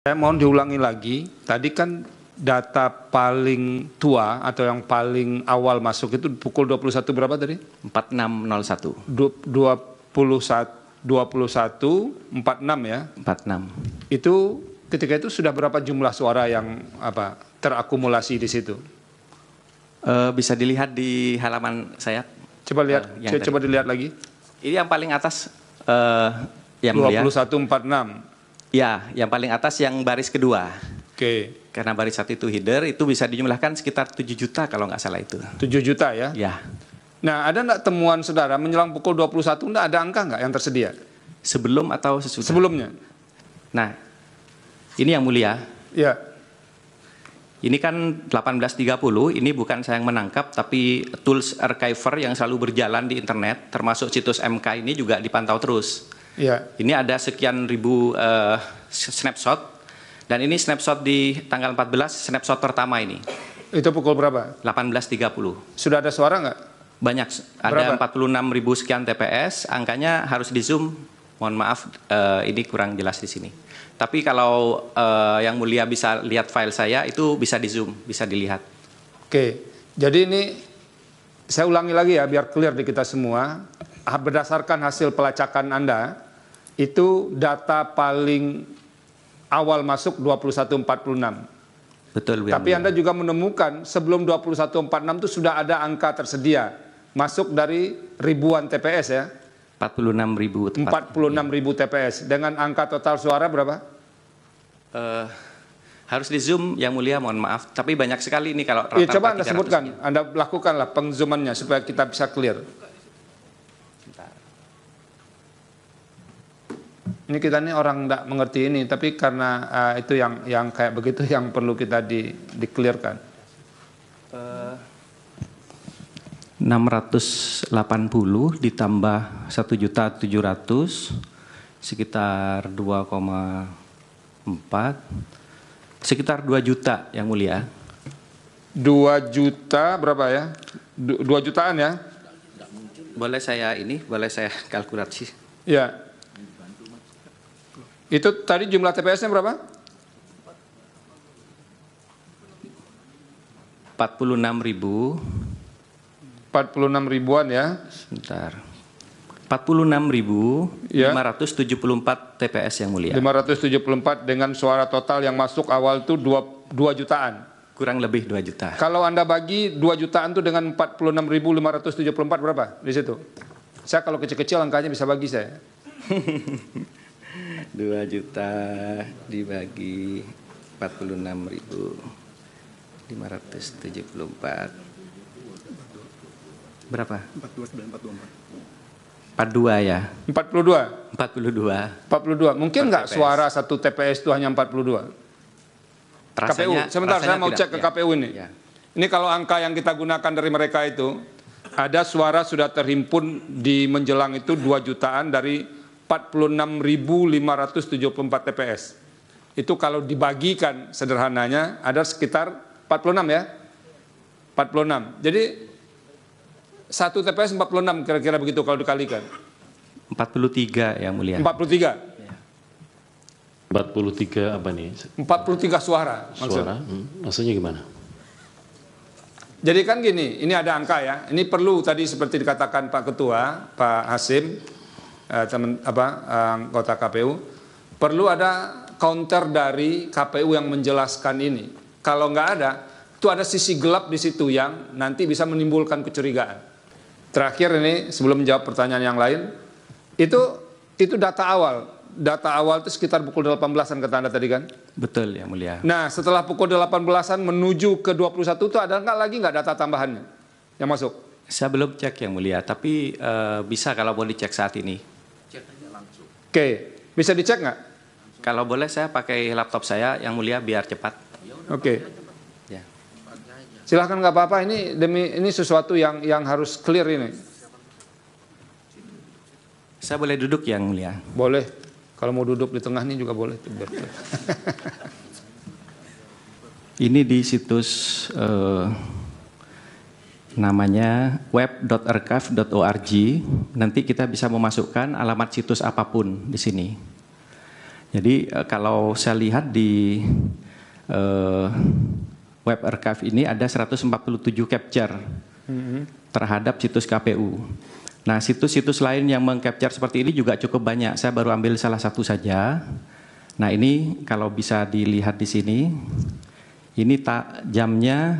Saya mohon diulangi lagi, tadi kan data paling tua atau yang paling awal masuk itu pukul 21 berapa tadi? 4601. 21, 46 ya? 46. Itu ketika itu sudah berapa jumlah suara yang terakumulasi di situ? Bisa dilihat di halaman saya. Coba lihat, coba dilihat lagi. Ini yang paling atas, yang mulia. 2146. Ya, yang paling atas yang baris kedua. Oke. Karena baris satu itu header, itu bisa dijumlahkan sekitar 7 juta kalau nggak salah itu. 7 juta ya? Ya. Nah, ada nggak temuan saudara menjelang pukul 21 nggak ada angka nggak yang tersedia? Sebelum atau sesudah? Sebelumnya. Nah, ini yang mulia. Ya. Ini kan 1830, ini bukan saya yang menangkap, tapi tools archiver yang selalu berjalan di internet, termasuk situs MK ini juga dipantau terus. Ya. Ini ada sekian ribu snapshot, dan ini snapshot di tanggal 14, snapshot pertama ini. Itu pukul berapa? 18.30. Sudah ada suara nggak? Banyak, ada 46.000 sekian TPS, angkanya harus di zoom. Mohon maaf, ini kurang jelas di sini. Tapi kalau yang mulia bisa lihat file saya, itu bisa di zoom, bisa dilihat. Oke, jadi ini saya ulangi lagi ya, biar clear di kita semua. Berdasarkan hasil pelacakan Anda, itu data paling awal masuk 2146. Betul. Tapi Anda juga menemukan sebelum 2146 itu sudah ada angka tersedia. Masuk dari ribuan TPS ya. 46.000. 46.000 TPS. Dengan angka total suara berapa? Harus di zoom yang mulia, mohon maaf. Tapi banyak sekali ini kalau rata-rata. Coba Anda sebutkan, Anda lakukanlah pengzoomannya supaya kita bisa clear. Ini kita ini orang tidak mengerti ini, tapi karena itu yang kayak begitu yang perlu kita di-clearkan. 680 ditambah 1.700.000 sekitar 2,4, sekitar 2 juta yang mulia. 2 juta berapa ya? 2 jutaan ya? Boleh saya kalkulasi? Ya. Itu tadi jumlah TPS-nya berapa? 46.000. 46 ribuan ya. Sebentar. 46.574 TPS yang mulia. 574 dengan suara total yang masuk awal itu 2 jutaan. Kurang lebih 2 juta. Kalau Anda bagi 2 jutaan itu dengan 46.574 berapa di situ? Saya kalau kecil-kecil angkanya bisa bagi saya. 2 juta dibagi 46.574. Berapa? 42 ya. 42. 42. Mungkin nggak suara satu TPS itu hanya 42? KPU. Sebentar, saya mau cek ke KPU ini. Ya. Ini kalau angka yang kita gunakan dari mereka itu, ada suara sudah terhimpun di menjelang itu 2 jutaan dari 46.574 TPS. Itu kalau dibagikan sederhananya ada sekitar 46 ya. 46. Jadi satu TPS 46 kira-kira begitu kalau dikalikan. 43 yang mulia. 43. 43 apa nih? 43 suara. Suara? Maksudnya gimana? Jadi kan gini, ini ada angka ya. Ini perlu tadi seperti dikatakan Pak Ketua, Pak Hasim, anggota KPU, perlu ada counter dari KPU yang menjelaskan ini. Kalau nggak ada, itu ada sisi gelap di situ yang nanti bisa menimbulkan kecurigaan. Terakhir ini sebelum menjawab pertanyaan yang lain, itu data awal. Data awal itu sekitar pukul 18-an kata Anda tadi kan? Betul ya mulia. Nah setelah pukul 18-an menuju ke 21 itu ada nggak data tambahannya yang masuk? Saya belum cek yang mulia, tapi bisa kalau boleh dicek saat ini. Oke, bisa dicek nggak? Kalau boleh saya pakai laptop saya yang mulia biar cepat. Oke. Ya. Silahkan nggak apa-apa, ini sesuatu yang harus clear ini. Saya boleh duduk yang mulia? Boleh. Kalau mau duduk di tengah ini juga boleh. Ini di situs namanya web.archive.org. Nanti kita bisa memasukkan alamat situs apapun di sini. Jadi kalau saya lihat di web archive ini ada 147 capture terhadap situs KPU. Nah, situs-situs lain yang mengcapture seperti ini juga cukup banyak. Saya baru ambil salah satu saja. Nah, ini kalau bisa dilihat di sini, ini jamnya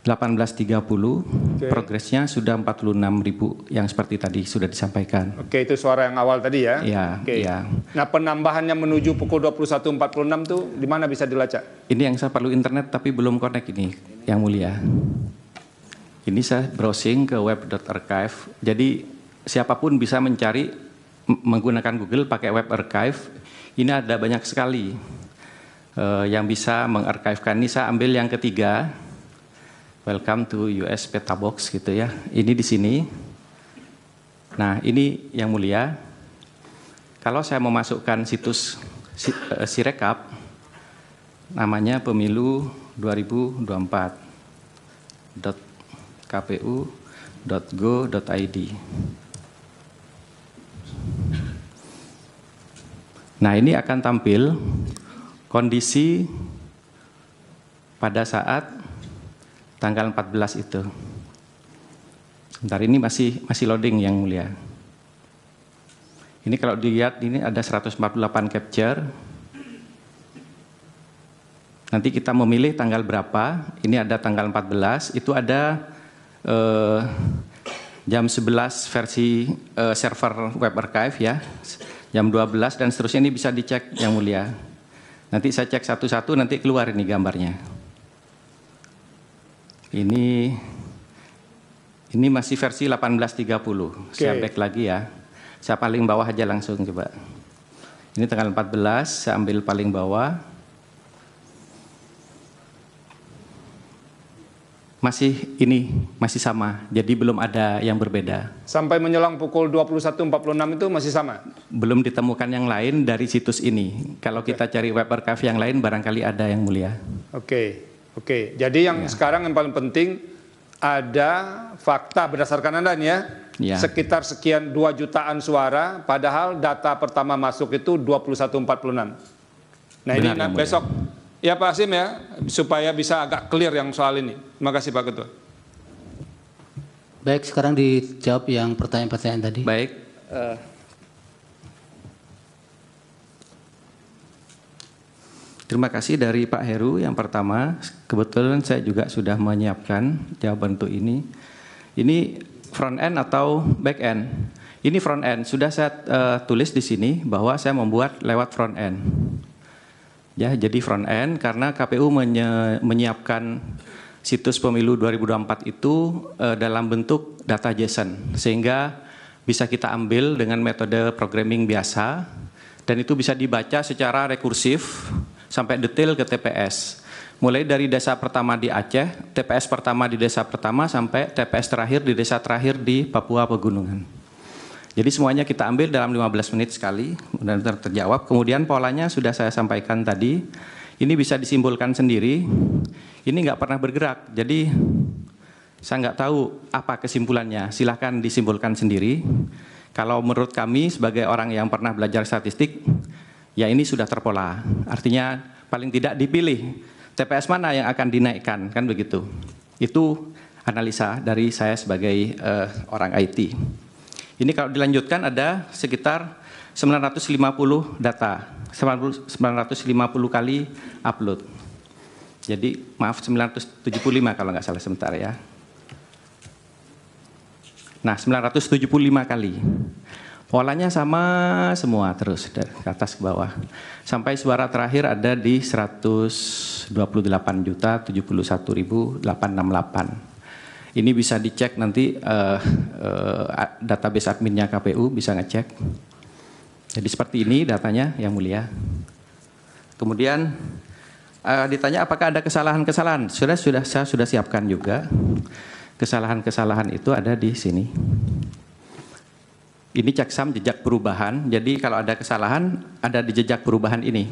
18.30, progresnya sudah 46.000 yang seperti tadi sudah disampaikan. Oke, itu suara yang awal tadi ya? Iya. Oke. Iya. Nah, penambahannya menuju pukul 21.46 tuh di mana bisa dilacak? Ini yang saya perlu internet tapi belum connect ini, Yang Mulia. Ini saya browsing ke web.archive. Jadi siapapun bisa mencari menggunakan Google pakai web archive. Ini ada banyak sekali yang bisa mengarchivekan. Ini saya ambil yang ketiga. Welcome to US Petabox gitu ya. Ini di sini. Nah, ini Yang Mulia. Kalau saya memasukkan situs Sirekap, namanya pemilu 2024.kpu.go.id. Nah, ini akan tampil kondisi pada saat tanggal 14 itu. Sebentar, ini masih loading Yang Mulia. Ini kalau dilihat ini ada 148 capture. Nanti kita memilih tanggal berapa. Ini ada tanggal 14. Itu ada jam 11 versi server web archive ya. Jam 12 dan seterusnya, ini bisa dicek Yang Mulia. Nanti saya cek satu-satu, nanti keluar ini gambarnya. Ini masih versi 18.30. Saya back lagi ya. Saya paling bawah aja langsung coba. Ini tanggal 14, saya ambil paling bawah. Masih sama. Jadi belum ada yang berbeda. Sampai menjelang pukul 21.46 itu masih sama? Belum ditemukan yang lain dari situs ini. Kalau kita cari web archive yang lain barangkali ada Yang Mulia. Oke, jadi yang sekarang yang paling penting ada fakta berdasarkan Anda nih ya, sekitar sekian 2 jutaan suara, padahal data pertama masuk itu 21.46. Nah, benar, ini besok, ya Pak Hasim ya, supaya bisa agak clear yang soal ini. Terima kasih Pak Ketua. Baik, sekarang dijawab yang pertanyaan-pertanyaan tadi. Baik. Terima kasih dari Pak Heru yang pertama. Kebetulan saya juga sudah menyiapkan jawaban untuk ini. Ini front end atau back end? Ini front end. Sudah saya tulis di sini bahwa saya membuat lewat front end. Ya, jadi front end karena KPU menyiapkan situs pemilu 2024 itu dalam bentuk data JSON, sehingga bisa kita ambil dengan metode programming biasa dan itu bisa dibaca secara rekursif sampai detail ke TPS. Mulai dari desa pertama di Aceh, TPS pertama di desa pertama, sampai TPS terakhir di desa terakhir di Papua Pegunungan. Jadi semuanya kita ambil dalam 15 menit sekali, benar-benar terjawab. Kemudian polanya sudah saya sampaikan tadi, ini bisa disimpulkan sendiri, ini nggak pernah bergerak, jadi saya nggak tahu apa kesimpulannya, silahkan disimpulkan sendiri. Kalau menurut kami sebagai orang yang pernah belajar statistik, ya ini sudah terpola, artinya paling tidak dipilih TPS mana yang akan dinaikkan, kan begitu. Itu analisa dari saya sebagai orang IT. Ini kalau dilanjutkan ada sekitar 950 data, 950 kali upload. Jadi maaf 975 kalau nggak salah sebentar ya. Nah 975 kali. Polanya sama semua terus dari atas ke bawah. Sampai suara terakhir ada di 128.071.868. Ini bisa dicek nanti database adminnya KPU bisa ngecek. Jadi seperti ini datanya Yang Mulia. Kemudian ditanya apakah ada kesalahan-kesalahan. Saya sudah siapkan juga. Kesalahan-kesalahan itu ada di sini. Ini checksum jejak perubahan. Jadi kalau ada kesalahan ada di jejak perubahan ini.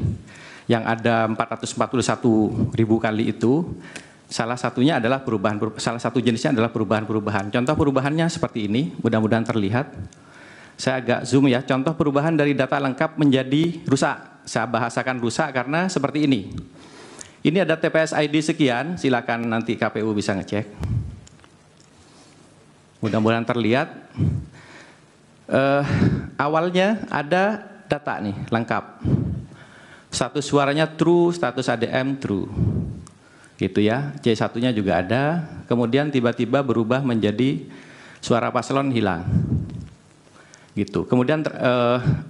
Yang ada 441.000 kali itu salah satunya adalah salah satu jenisnya adalah perubahan-perubahan. Contoh perubahannya seperti ini, mudah-mudahan terlihat. Saya agak zoom ya. Contoh perubahan dari data lengkap menjadi rusak. Saya bahasakan rusak karena seperti ini. Ini ada TPS ID sekian, silakan nanti KPU bisa ngecek. Mudah-mudahan terlihat. Awalnya ada data nih, lengkap. Status suaranya true, status ADM true. Gitu ya, C1-nya juga ada. Kemudian tiba-tiba berubah menjadi suara paslon hilang. Gitu. Kemudian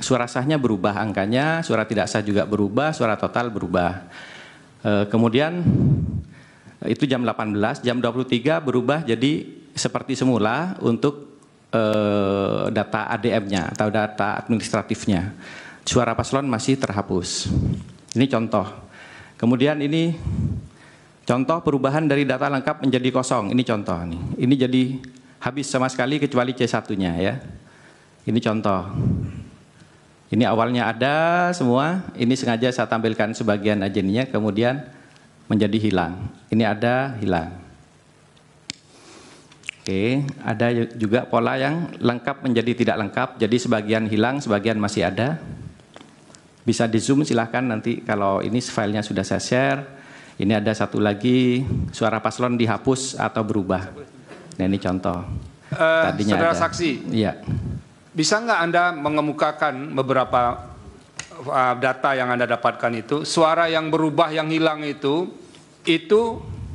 suara sahnya berubah angkanya, suara tidak sah juga berubah, suara total berubah. Kemudian itu jam 18, jam 23 berubah jadi seperti semula untuk data ADM-nya atau data administratifnya. Suara paslon masih terhapus. Ini contoh. Kemudian ini contoh perubahan dari data lengkap menjadi kosong. Ini contoh nih. Ini jadi habis sama sekali kecuali C1-nya ya. Ini contoh. Ini awalnya ada semua, ini sengaja saya tampilkan sebagian aja ininya, kemudian menjadi hilang. Ini ada, hilang. Oke, ada juga pola yang lengkap menjadi tidak lengkap, jadi sebagian hilang, sebagian masih ada. Bisa di zoom silahkan nanti kalau ini filenya sudah saya share. Ini ada satu lagi, suara paslon dihapus atau berubah. Nah ini contoh. Tadinya saudara ada. saksi. Iya. Bisa nggak Anda mengemukakan beberapa data yang Anda dapatkan itu, suara yang berubah, yang hilang itu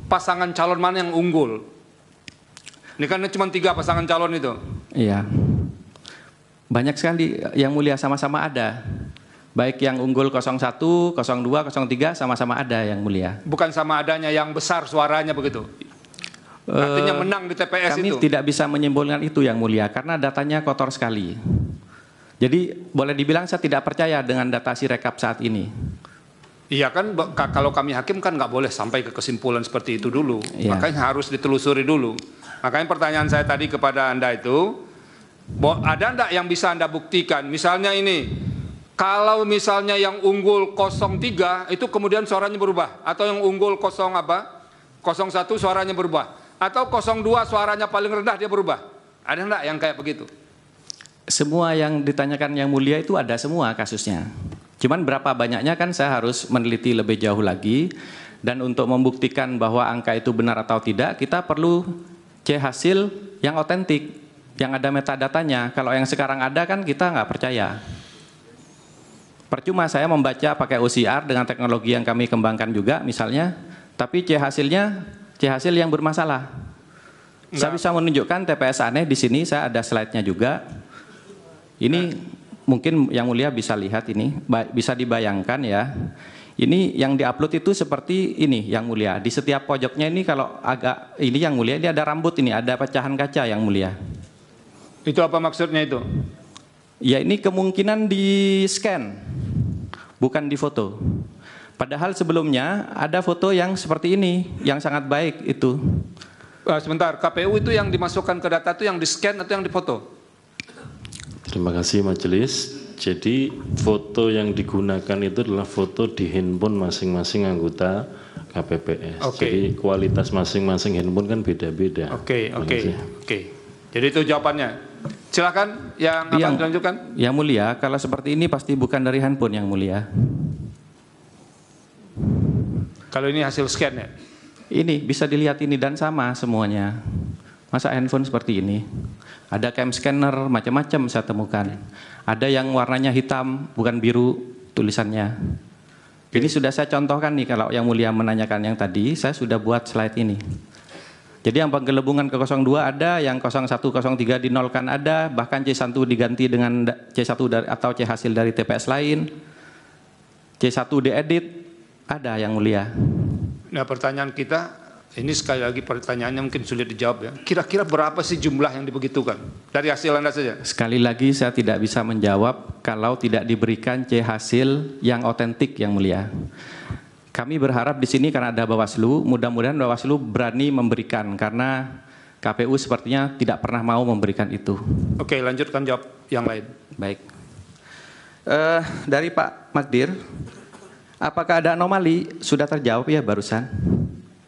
pasangan calon mana yang unggul? Ini kan cuma 3 pasangan calon itu. Iya. Banyak sekali yang mulia sama-sama ada. Baik yang unggul 01, 02, 03 sama-sama ada yang mulia. Bukan sama adanya yang besar suaranya begitu. Artinya menang di TPS kami itu. Kami tidak bisa menyimpulkan itu yang mulia karena datanya kotor sekali. Jadi boleh dibilang saya tidak percaya dengan data Sirekap saat ini. Iya kan, kalau kami hakim kan nggak boleh sampai ke kesimpulan seperti itu dulu. Iya. Makanya harus ditelusuri dulu. Makanya pertanyaan saya tadi kepada Anda itu, ada enggak yang bisa Anda buktikan? Misalnya ini, kalau misalnya yang unggul 03 itu kemudian suaranya berubah, atau yang unggul 01 suaranya berubah, atau 02 suaranya paling rendah dia berubah. Ada enggak yang kayak begitu? Semua yang ditanyakan yang mulia itu ada semua kasusnya. Cuman berapa banyaknya kan saya harus meneliti lebih jauh lagi. Dan untuk membuktikan bahwa angka itu benar atau tidak, kita perlu C hasil yang otentik, yang ada metadatanya. Kalau yang sekarang ada kan kita nggak percaya. Percuma saya membaca pakai OCR dengan teknologi yang kami kembangkan juga misalnya, tapi C hasilnya C hasil yang bermasalah. Saya bisa menunjukkan TPS aneh di sini, saya ada slide-nya juga. Ini mungkin yang mulia bisa lihat ini, bisa dibayangkan ya. Ini yang diupload itu seperti ini yang mulia. Di setiap pojoknya ini kalau agak ini yang mulia, ini ada rambut ini, ada pecahan kaca yang mulia. Itu apa maksudnya itu? Ya ini kemungkinan di scan, bukan di foto. Padahal sebelumnya ada foto yang seperti ini, yang sangat baik itu. Sebentar, KPU itu yang dimasukkan ke data itu yang di scan atau yang difoto? Terima kasih majelis. Jadi foto yang digunakan itu adalah foto di handphone masing-masing anggota KPPS. Jadi kualitas masing-masing handphone kan beda-beda. Oke. Jadi itu jawabannya. Silakan yang akan dilanjutkan. Yang mulia, kalau seperti ini pasti bukan dari handphone yang mulia. Kalau ini hasil scan ya? Ini bisa dilihat ini dan sama semuanya. Masa handphone seperti ini? Ada cam scanner, macam-macam saya temukan. Ada yang warnanya hitam, bukan biru tulisannya. Ini sudah saya contohkan nih, kalau yang mulia menanyakan yang tadi, saya sudah buat slide ini. Jadi yang penggelembungan ke 02 ada, yang 01, 03 dinolkan ada, bahkan C1 diganti dengan C1 atau C hasil dari TPS lain. C1 diedit, ada yang mulia. Nah pertanyaan kita, ini sekali lagi pertanyaannya mungkin sulit dijawab ya. Kira-kira berapa sih jumlah yang dibegitukan? Dari hasil Anda saja. Sekali lagi saya tidak bisa menjawab kalau tidak diberikan C hasil yang otentik yang mulia. Kami berharap di sini karena ada Bawaslu, mudah-mudahan Bawaslu berani memberikan karena KPU sepertinya tidak pernah mau memberikan itu. Oke, lanjutkan jawab yang lain. Baik. Dari Pak Magdir, apakah ada anomali? Sudah terjawab ya barusan.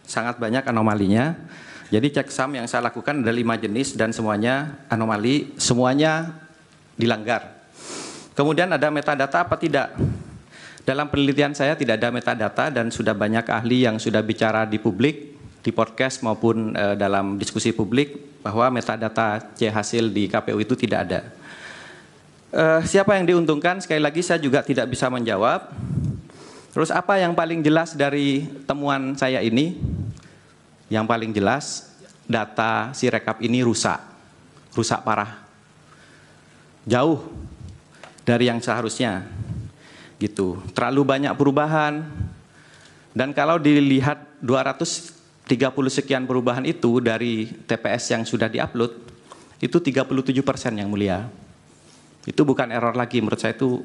Sangat banyak anomalinya. Jadi checksum yang saya lakukan ada 5 jenis dan semuanya anomali, semuanya dilanggar. Kemudian ada metadata apa tidak? Dalam penelitian saya tidak ada metadata dan sudah banyak ahli yang sudah bicara di publik, di podcast maupun dalam diskusi publik bahwa metadata C hasil di KPU itu tidak ada. Siapa yang diuntungkan? Sekali lagi saya juga tidak bisa menjawab. Terus apa yang paling jelas dari temuan saya ini? Yang paling jelas data Sirekap ini rusak parah. Jauh dari yang seharusnya. Gitu. Terlalu banyak perubahan. Dan kalau dilihat 230 sekian perubahan itu dari TPS yang sudah diupload, itu 37% yang mulia. Itu bukan error lagi, menurut saya itu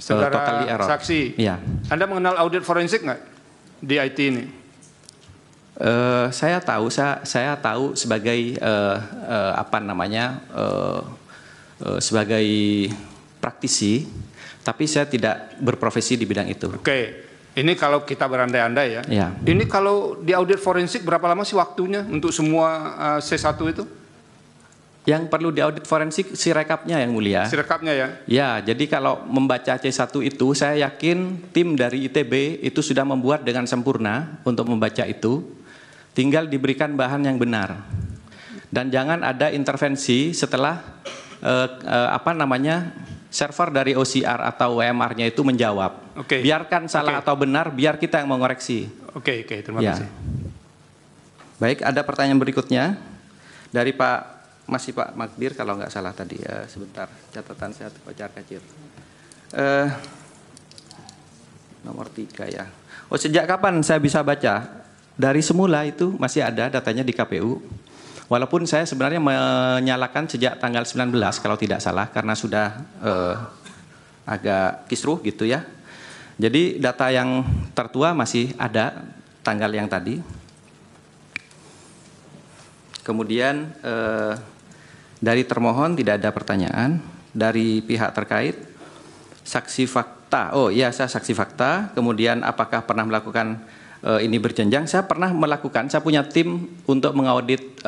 totally error. Saksi, ya. Anda mengenal audit forensik nggak di IT ini? Saya tahu sebagai sebagai praktisi, tapi saya tidak berprofesi di bidang itu. Oke, ini kalau kita berandai-andai ya. Ya. Ini kalau di audit forensik berapa lama sih waktunya untuk semua C1 itu? Yang perlu diaudit forensik Sirekapnya yang mulia. Sirekapnya ya? Ya, jadi kalau membaca C1 itu saya yakin tim dari ITB itu sudah membuat dengan sempurna untuk membaca itu. Tinggal diberikan bahan yang benar. Dan jangan ada intervensi setelah server dari OCR atau WMR-nya itu menjawab. Oke. Biarkan salah atau benar, biar kita yang mengoreksi. Oke, terima kasih. Baik, ada pertanyaan berikutnya dari Pak Magdir kalau nggak salah tadi. Sebentar, catatan saya kocar kacir. Nomor 3 ya. Oh, sejak kapan saya bisa baca? Dari semula itu masih ada datanya di KPU. Walaupun saya sebenarnya menyalakan sejak tanggal 19 kalau tidak salah karena sudah agak kisruh gitu ya. Jadi data yang tertua masih ada tanggal yang tadi. Kemudian dari termohon tidak ada pertanyaan. Dari pihak terkait saksi fakta. Oh iya, saya saksi fakta. Kemudian apakah pernah melakukan ini berjenjang? Saya pernah melakukan, saya punya tim untuk mengaudit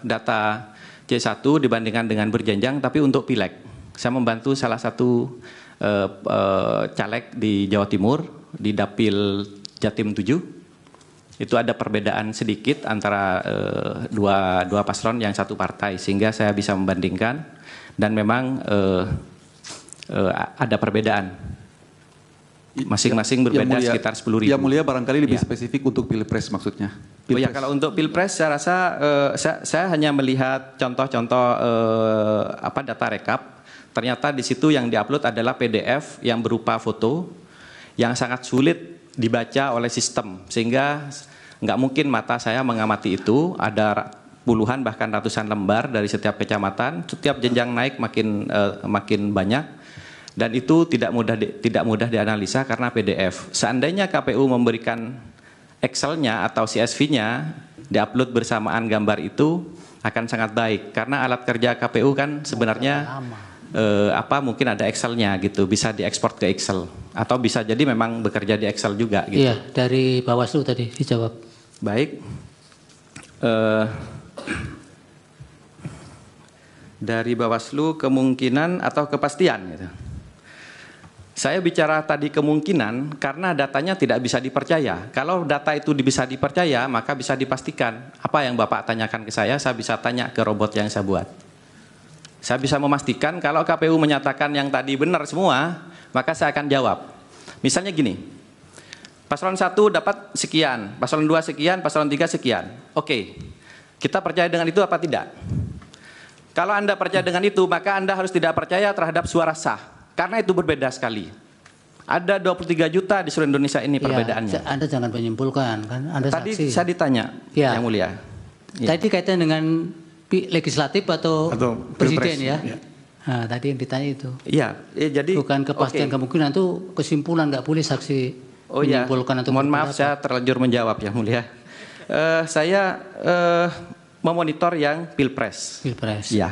data C1 dibandingkan dengan berjenjang, tapi untuk pileg. Saya membantu salah satu caleg di Jawa Timur, di Dapil Jatim 7. Itu ada perbedaan sedikit antara dua paslon yang satu partai, sehingga saya bisa membandingkan, dan memang ada perbedaan. Masing-masing berbeda sekitar 10.000. Yang mulia barangkali lebih spesifik untuk Pilpres maksudnya. Oh ya, kalau untuk Pilpres saya rasa saya hanya melihat contoh-contoh data rekap. Ternyata di situ yang diupload adalah PDF yang berupa foto yang sangat sulit dibaca oleh sistem, sehingga nggak mungkin mata saya mengamati itu. Ada puluhan bahkan ratusan lembar dari setiap kecamatan, setiap jenjang naik makin banyak. Dan itu tidak mudah dianalisa karena PDF. Seandainya KPU memberikan Excel-nya atau CSV-nya diupload bersamaan gambar itu akan sangat baik karena alat kerja KPU kan sebenarnya mungkin ada Excel-nya gitu, bisa diekspor ke Excel atau bisa jadi memang bekerja di Excel juga gitu. Iya, dari Bawaslu tadi dijawab. Baik. Dari Bawaslu kemungkinan atau kepastian gitu. Saya bicara tadi kemungkinan karena datanya tidak bisa dipercaya. Kalau data itu bisa dipercaya, maka bisa dipastikan. Apa yang Bapak tanyakan ke saya bisa tanya ke robot yang saya buat. Saya bisa memastikan kalau KPU menyatakan yang tadi benar semua, maka saya akan jawab. Misalnya gini, paslon 1 dapat sekian, paslon 2 sekian, paslon 3 sekian. Oke, kita percaya dengan itu apa tidak? Kalau Anda percaya dengan itu, maka Anda harus tidak percaya terhadap suara sah. Karena itu berbeda sekali. Ada 23 juta di seluruh Indonesia ini perbedaannya. Ya, Anda jangan menyimpulkan, kan Anda tadi saksi. Saya ditanya, ya. Yang mulia. Tadi kaitan dengan legislatif atau presiden ya? Nah, tadi yang ditanya itu. Iya, jadi bukan kepastian kemungkinan itu kesimpulan, nggak boleh saksi menyimpulkan atau mohon maaf saya terlanjur menjawab Yang mulia. Saya memonitor yang Pilpres. Pilpres. Ya.